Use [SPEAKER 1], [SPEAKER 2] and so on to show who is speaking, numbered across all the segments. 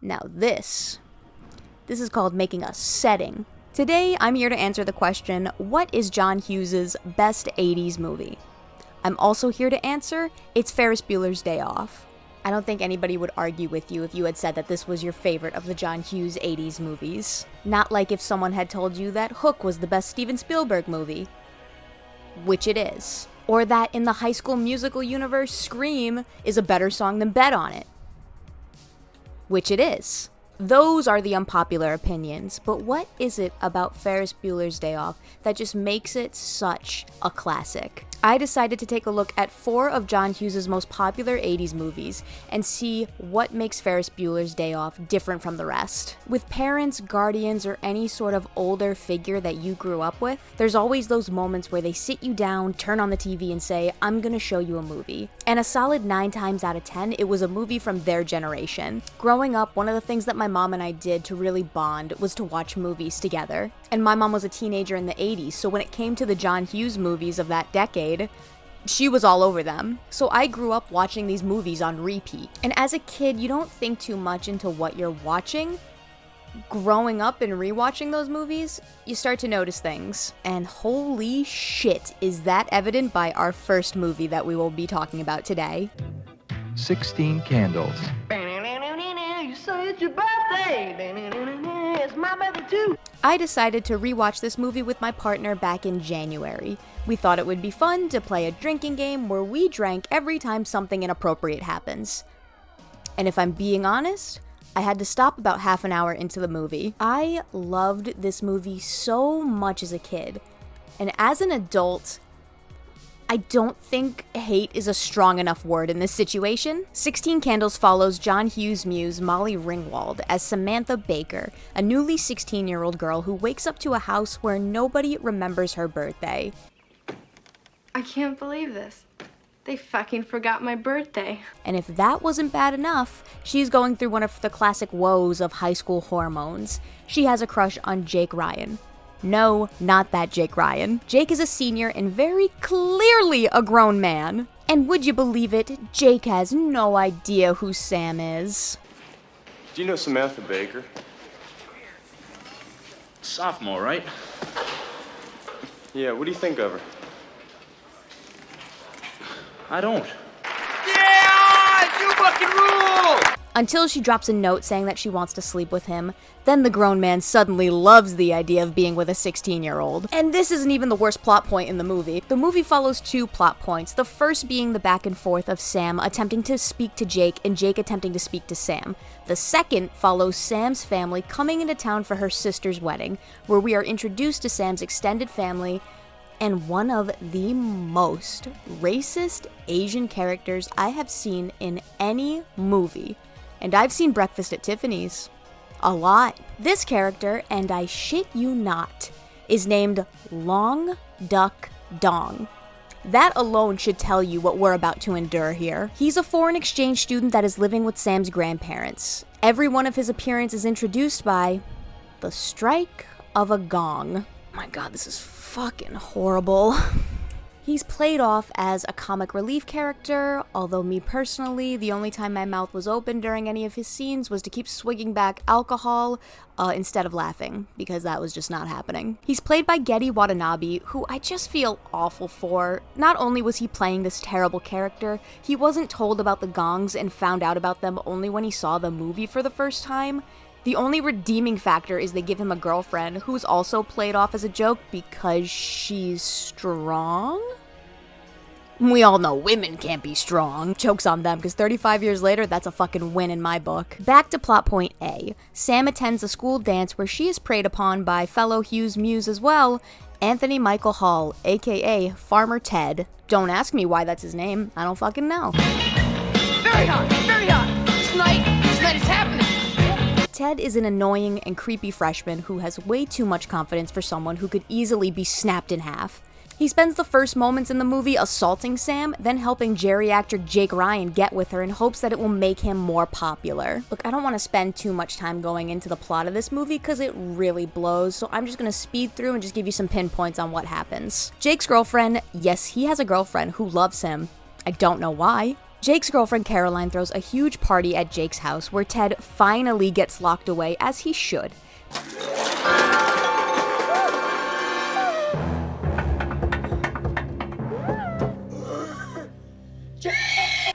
[SPEAKER 1] Now this is called making a setting. Today, I'm here to answer the question, what is John Hughes' best 80s movie? I'm also here to answer, it's Ferris Bueller's Day Off. I don't think anybody would argue with you if you had said that this was your favorite of the John Hughes 80s movies. Not like if someone had told you that Hook was the best Steven Spielberg movie. Which it is. Or that in the High School Musical universe, Scream is a better song than Bet on It. Which it is. Those are the unpopular opinions, but what is it about Ferris Bueller's Day Off that just makes it such a classic? I decided to take a look at 4 of John Hughes' most popular 80s movies and see what makes Ferris Bueller's Day Off different from the rest. With parents, guardians, or any sort of older figure that you grew up with, there's always those moments where they sit you down, turn on the TV, and say, I'm gonna show you a movie. And a solid 9 times out of 10, it was a movie from their generation. Growing up, one of the things that my mom and I did to really bond was to watch movies together. And my mom was a teenager in the 80s, so when it came to the John Hughes movies of that decade, she was all over them. So I grew up watching these movies on repeat. And as a kid, you don't think too much into what you're watching. Growing up and rewatching those movies, you start to notice things. And holy shit, is that evident by our first movie that we will be talking about today.
[SPEAKER 2] 16 Candles.
[SPEAKER 3] You say it's your birthday. It's my birthday too.
[SPEAKER 1] I decided to rewatch this movie with my partner back in January. We thought it would be fun to play a drinking game where we drank every time something inappropriate happens. And if I'm being honest, I had to stop about half an hour into the movie. I loved this movie so much as a kid. And as an adult, I don't think hate is a strong enough word in this situation. 16 Candles follows John Hughes' muse Molly Ringwald as Samantha Baker, a newly 16-year-old girl who wakes up to a house where nobody remembers her birthday.
[SPEAKER 4] I can't believe this. They fucking forgot my birthday.
[SPEAKER 1] And if that wasn't bad enough, she's going through one of the classic woes of high school hormones. She has a crush on Jake Ryan. No, not that Jake Ryan. Jake is a senior and very clearly a grown man. And would you believe it, Jake has no idea who Sam is.
[SPEAKER 5] Do you know Samantha Baker?
[SPEAKER 6] Sophomore, right?
[SPEAKER 5] Yeah, what do you think of her?
[SPEAKER 6] I don't.
[SPEAKER 3] Yeah, you fucking rule.
[SPEAKER 1] Until she drops a note saying that she wants to sleep with him, then the grown man suddenly loves the idea of being with a 16-year-old. And this isn't even the worst plot point in the movie. The movie follows 2 plot points, the first being the back and forth of Sam attempting to speak to Jake and Jake attempting to speak to Sam. The second follows Sam's family coming into town for her sister's wedding, where we are introduced to Sam's extended family and one of the most racist Asian characters I have seen in any movie. And I've seen Breakfast at Tiffany's. A lot. This character, and I shit you not, is named Long Duck Dong. That alone should tell you what we're about to endure here. He's a foreign exchange student that is living with Sam's grandparents. Every one of his appearances is introduced by the strike of a gong. My god, this is fucking horrible. He's played off as a comic relief character, although me personally, the only time my mouth was open during any of his scenes was to keep swigging back alcohol instead of laughing, because that was just not happening. He's played by Getty Watanabe, who I just feel awful for. Not only was he playing this terrible character, he wasn't told about the gongs and found out about them only when he saw the movie for the first time. The only redeeming factor is they give him a girlfriend who's also played off as a joke because she's strong? We all know women can't be strong. Joke's on them, because 35 years later, that's a fucking win in my book. Back to plot point A. Sam attends a school dance where she is preyed upon by fellow Hughes muse as well, Anthony Michael Hall, aka Farmer Ted. Don't ask me why that's his name. I don't fucking know.
[SPEAKER 3] Very hot, very hot. Tonight is happening.
[SPEAKER 1] Ted is an annoying and creepy freshman who has way too much confidence for someone who could easily be snapped in half. He spends the first moments in the movie assaulting Sam, then helping geriatric Jake Ryan get with her in hopes that it will make him more popular. Look, I don't want to spend too much time going into the plot of this movie because it really blows, so I'm just going to speed through and just give you some pinpoints on what happens. Jake's girlfriend, yes, he has a girlfriend who loves him. I don't know why. Jake's girlfriend Caroline throws a huge party at Jake's house where Ted finally gets locked away, as he should.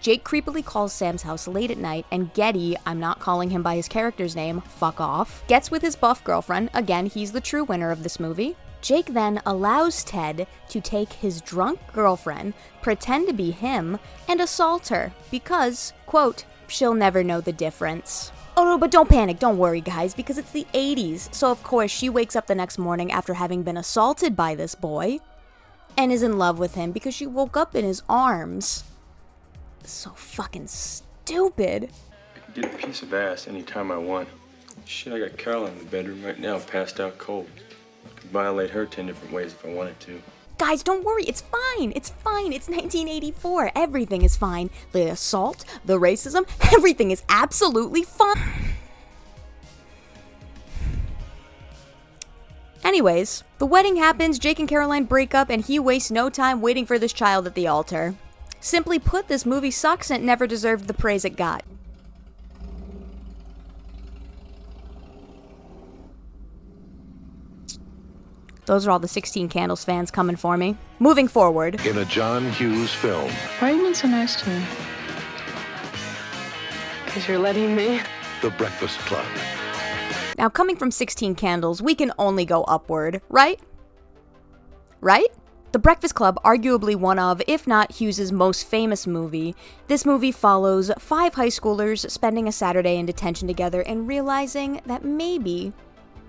[SPEAKER 1] Jake creepily calls Sam's house late at night, and Getty, I'm not calling him by his character's name, fuck off, gets with his buff girlfriend. Again, he's the true winner of this movie. Jake then allows Ted to take his drunk girlfriend, pretend to be him, and assault her because, quote, she'll never know the difference. Oh no, but don't panic, don't worry guys, because it's the 80s, so of course she wakes up the next morning after having been assaulted by this boy, and is in love with him because she woke up in his arms. So fucking stupid.
[SPEAKER 5] I can get a piece of ass anytime I want. Shit, I got Caroline in the bedroom right now, passed out cold. I could violate her 10 different ways if I wanted to.
[SPEAKER 1] Guys, don't worry, it's fine, it's 1984, everything is fine. The assault, the racism, everything is absolutely fine. Anyways, the wedding happens, Jake and Caroline break up, and he wastes no time waiting for this child at the altar. Simply put, this movie sucks and it never deserved the praise it got. Those are all the 16 Candles fans coming for me. Moving forward.
[SPEAKER 7] In a John Hughes film.
[SPEAKER 8] Why are you being so nice to me?
[SPEAKER 3] Because you're letting me.
[SPEAKER 7] The Breakfast Club.
[SPEAKER 1] Now, coming from 16 Candles, we can only go upward, right? Right? The Breakfast Club, arguably one of, if not Hughes' most famous movie. This movie follows 5 high schoolers spending a Saturday in detention together and realizing that maybe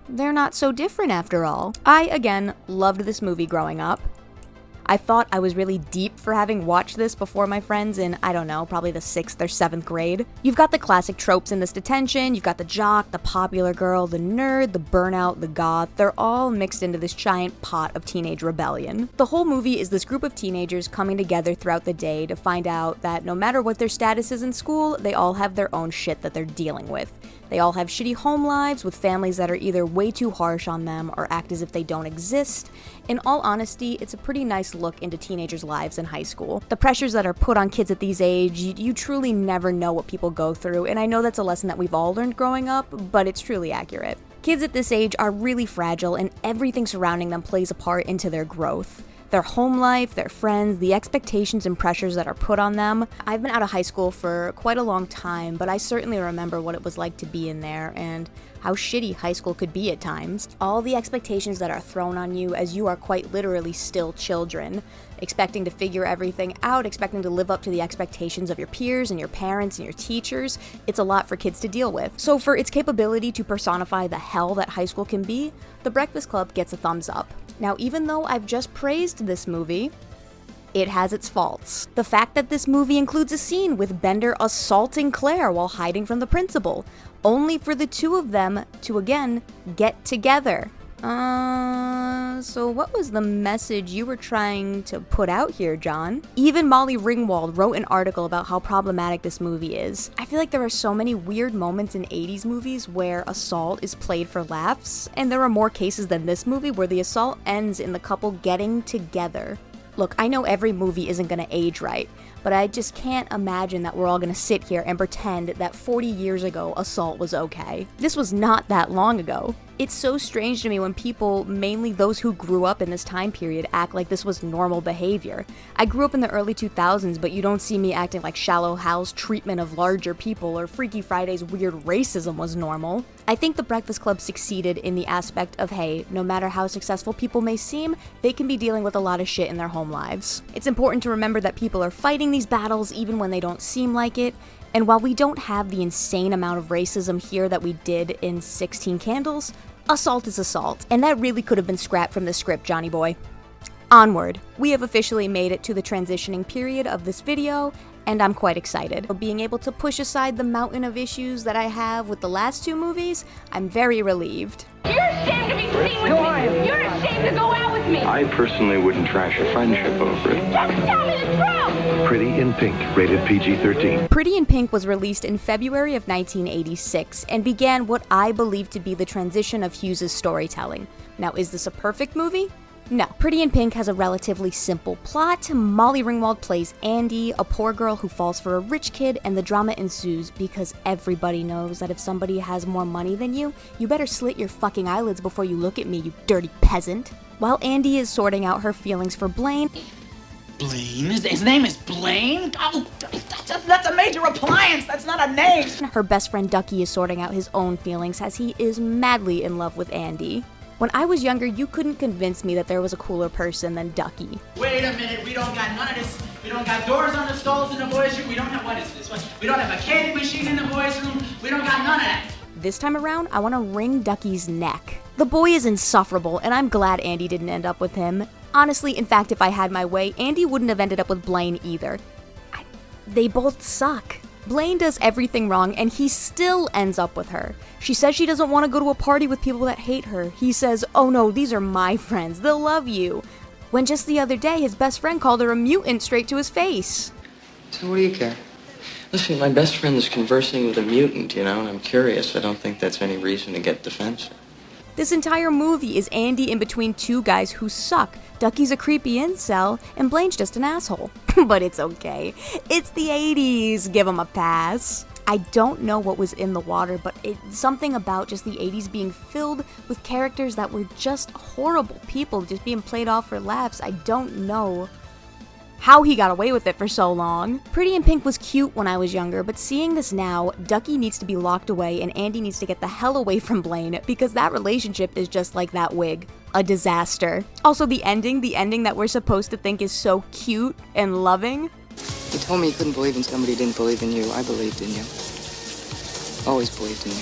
[SPEAKER 1] they're not so different after all. I, again, loved this movie growing up. I thought I was really deep for having watched this before my friends in, I don't know, probably the 6th or 7th grade. You've got the classic tropes in this detention, you've got the jock, the popular girl, the nerd, the burnout, the goth. They're all mixed into this giant pot of teenage rebellion. The whole movie is this group of teenagers coming together throughout the day to find out that no matter what their status is in school, they all have their own shit that they're dealing with. They all have shitty home lives with families that are either way too harsh on them or act as if they don't exist. In all honesty, it's a pretty nice look into teenagers' lives in high school. The pressures that are put on kids at these ages, you truly never know what people go through, and I know that's a lesson that we've all learned growing up, but it's truly accurate. Kids at this age are really fragile, and everything surrounding them plays a part into their growth. Their home life, their friends, the expectations and pressures that are put on them. I've been out of high school for quite a long time, but I certainly remember what it was like to be in there and how shitty high school could be at times. All the expectations that are thrown on you as you are quite literally still children, expecting to figure everything out, expecting to live up to the expectations of your peers and your parents and your teachers. It's a lot for kids to deal with. So for its capability to personify the hell that high school can be, The Breakfast Club gets a thumbs up. Now, even though I've just praised this movie, it has its faults. The fact that this movie includes a scene with Bender assaulting Claire while hiding from the principal, only for the two of them to again get together. So what was the message you were trying to put out here, John? Even Molly Ringwald wrote an article about how problematic this movie is. I feel like there are so many weird moments in 80s movies where assault is played for laughs, and there are more cases than this movie where the assault ends in the couple getting together. Look, I know every movie isn't gonna age right, but I just can't imagine that we're all gonna sit here and pretend that 40 years ago assault was okay. This was not that long ago. It's so strange to me when people, mainly those who grew up in this time period, act like this was normal behavior. I grew up in the early 2000s, but you don't see me acting like Shallow Hal's treatment of larger people or Freaky Friday's weird racism was normal. I think The Breakfast Club succeeded in the aspect of, hey, no matter how successful people may seem, they can be dealing with a lot of shit in their home lives. It's important to remember that people are fighting these battles even when they don't seem like it. And while we don't have the insane amount of racism here that we did in 16 Candles, assault is assault, and that really could have been scrapped from the script, Johnny boy. Onward. We have officially made it to the transitioning period of this video, and I'm quite excited. Being able to push aside the mountain of issues that I have with the last 2 movies, I'm very relieved.
[SPEAKER 9] You're ashamed to be seen with me! You're ashamed to go out with me!
[SPEAKER 5] I personally wouldn't trash a friendship over it.
[SPEAKER 9] Just tell me the truth!
[SPEAKER 7] Pretty in Pink, rated PG-13.
[SPEAKER 1] Pretty in Pink was released in February of 1986 and began what I believe to be the transition of Hughes' storytelling. Now, is this a perfect movie? No, Pretty in Pink has a relatively simple plot. Molly Ringwald plays Andy, a poor girl who falls for a rich kid, and the drama ensues because everybody knows that if somebody has more money than you better slit your fucking eyelids before you look at me, you dirty peasant. While Andy is sorting out her feelings for Blaine...
[SPEAKER 8] Blaine? His name is Blaine? Oh, that's a major appliance. That's not a name.
[SPEAKER 1] Her best friend Ducky is sorting out his own feelings as he is madly in love with Andy. When I was younger, you couldn't convince me that there was a cooler person than Ducky.
[SPEAKER 8] Wait a minute, we don't got none of this. We don't got doors on the stalls in the boys' room. We don't have, what is this? We don't have a candy machine in the boys' room. We don't got none of that.
[SPEAKER 1] This time around, I want to wring Ducky's neck. The boy is insufferable, and I'm glad Andy didn't end up with him. Honestly, in fact, if I had my way, Andy wouldn't have ended up with Blaine either. They both suck. Blaine does everything wrong, and he still ends up with her. She says she doesn't want to go to a party with people that hate her. He says, oh no, these are my friends, they'll love you. When just the other day, his best friend called her a mutant straight to his face.
[SPEAKER 10] So what do you care? Listen, my best friend is conversing with a mutant, and I'm curious. I don't think that's any reason to get defensive.
[SPEAKER 1] This entire movie is Andy in between two guys who suck. Ducky's a creepy incel, and Blaine's just an asshole. But it's okay. It's the 80s, give him a pass. I don't know what was in the water, but it's something about just the 80s being filled with characters that were just horrible people, just being played off for laughs. I don't know how he got away with it for so long. Pretty in Pink was cute when I was younger, but seeing this now, Ducky needs to be locked away and Andy needs to get the hell away from Blaine because that relationship is just like that wig. A disaster. Also, the ending that we're supposed to think is so cute and loving.
[SPEAKER 10] You told me you couldn't believe in somebody who didn't believe in you. I believed in you. Always believed in you.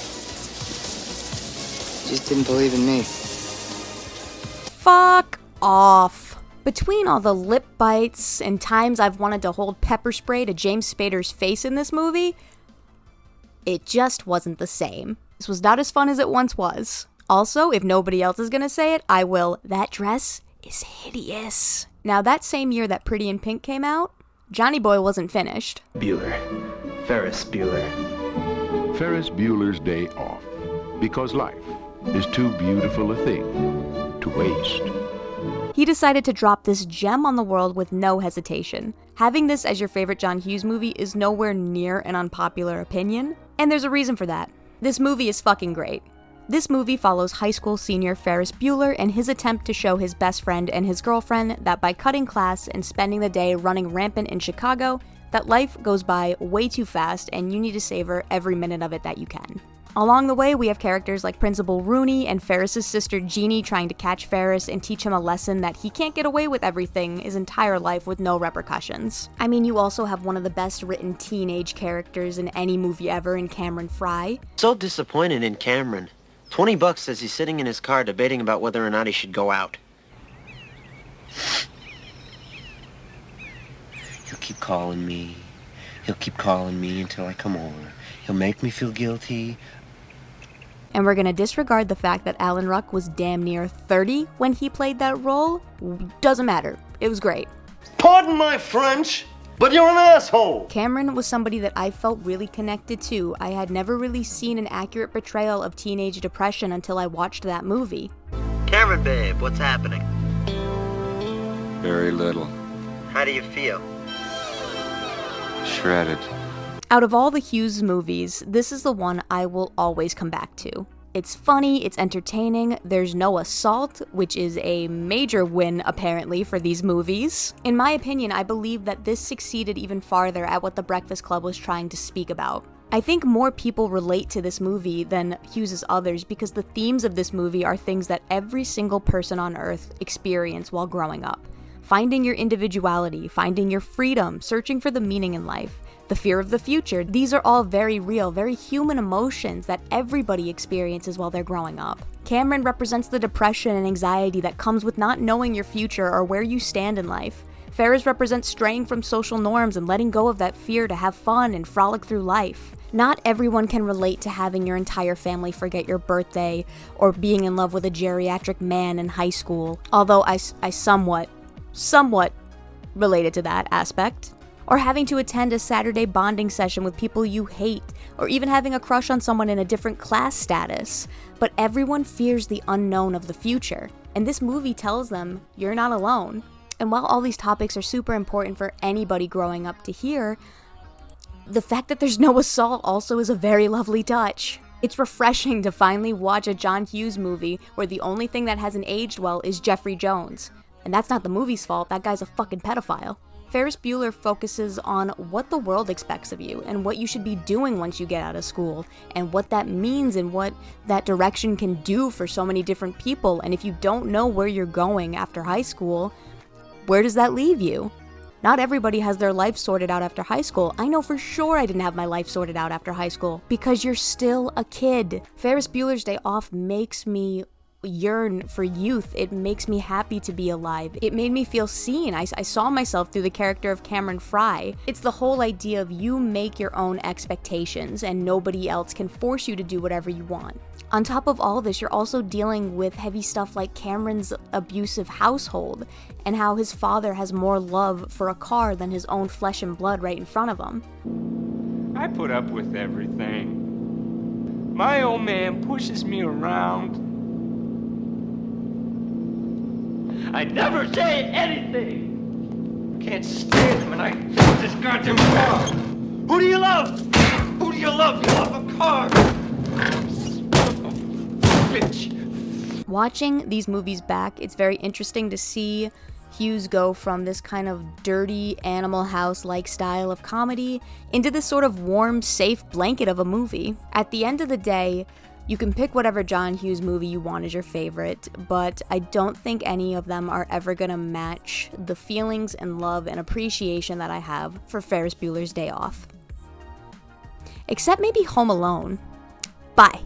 [SPEAKER 10] You just didn't believe in me.
[SPEAKER 1] Fuck off. Between all the lip bites and times I've wanted to hold pepper spray to James Spader's face in this movie, it just wasn't the same. This was not as fun as it once was. Also, if nobody else is gonna say it, I will. That dress is hideous. Now, that same year that Pretty in Pink came out, Johnny Boy wasn't finished.
[SPEAKER 6] Bueller. Ferris Bueller.
[SPEAKER 7] Ferris Bueller's Day Off. Because life is too beautiful a thing to waste.
[SPEAKER 1] He decided to drop this gem on the world with no hesitation. Having this as your favorite John Hughes movie is nowhere near an unpopular opinion, and there's a reason for that. This movie is fucking great. This movie follows high school senior Ferris Bueller and his attempt to show his best friend and his girlfriend that by cutting class and spending the day running rampant in Chicago, that life goes by way too fast and you need to savor every minute of it that you can. Along the way, we have characters like Principal Rooney and Ferris's sister Jeannie trying to catch Ferris and teach him a lesson that he can't get away with everything his entire life with no repercussions. I mean, you also have one of the best written teenage characters in any movie ever in Cameron Fry.
[SPEAKER 11] So disappointed in Cameron. $20 says he's sitting in his car debating about whether or not he should go out. He'll keep calling me. He'll keep calling me until I come over. He'll make me feel guilty.
[SPEAKER 1] And we're gonna disregard the fact that Alan Ruck was damn near 30 when he played that role. Doesn't matter. It was great.
[SPEAKER 12] Pardon my French, but you're an asshole!
[SPEAKER 1] Cameron was somebody that I felt really connected to. I had never really seen an accurate portrayal of teenage depression until I watched that movie.
[SPEAKER 11] Cameron, babe, what's happening?
[SPEAKER 5] Very little.
[SPEAKER 11] How do you feel?
[SPEAKER 5] Shredded.
[SPEAKER 1] Out of all the Hughes movies, this is the one I will always come back to. It's funny, it's entertaining, there's no assault, which is a major win apparently for these movies. In my opinion, I believe that this succeeded even farther at what The Breakfast Club was trying to speak about. I think more people relate to this movie than Hughes' others because the themes of this movie are things that every single person on Earth experienced while growing up. Finding your individuality, finding your freedom, searching for the meaning in life. The fear of the future, these are all very real, very human emotions that everybody experiences while they're growing up. Cameron represents the depression and anxiety that comes with not knowing your future or where you stand in life. Ferris represents straying from social norms and letting go of that fear to have fun and frolic through life. Not everyone can relate to having your entire family forget your birthday or being in love with a geriatric man in high school, although I somewhat related to that aspect. Or having to attend a Saturday bonding session with people you hate, or even having a crush on someone in a different class status. But everyone fears the unknown of the future, And this movie tells them, you're not alone. And while all these topics are super important for anybody growing up to hear, the fact that there's no assault also is a very lovely touch. It's refreshing to finally watch a John Hughes movie where the only thing that hasn't aged well is Jeffrey Jones. And that's not the movie's fault, that guy's a fucking pedophile. Ferris Bueller focuses on what the world expects of you and what you should be doing once you get out of school and what that means and what that direction can do for so many different people. And if you don't know where you're going after high school, where does that leave you? Not everybody has their life sorted out after high school. I know for sure I didn't have my life sorted out after high school because you're still a kid. Ferris Bueller's Day Off makes me yearn for youth. It makes me happy to be alive. It made me feel seen. I saw myself through the character of Cameron Fry. It's the whole idea of you make your own expectations and nobody else can force you to do whatever you want. On top of all this, you're also dealing with heavy stuff like Cameron's abusive household and how his father has more love for a car than his own flesh and blood right in front of him.
[SPEAKER 13] I put up with everything. My old man pushes me around.
[SPEAKER 12] I never say anything. Can't stand him, and I hate this goddamn car. Who do you love? Who do you love? You love a car. Bitch.
[SPEAKER 1] Watching these movies back, it's very interesting to see Hughes go from this kind of dirty Animal House-like style of comedy into this sort of warm, safe blanket of a movie. At the end of the day, you can pick whatever John Hughes movie you want as your favorite, but I don't think any of them are ever gonna match the feelings and love and appreciation that I have for Ferris Bueller's Day Off. Except maybe Home Alone. Bye.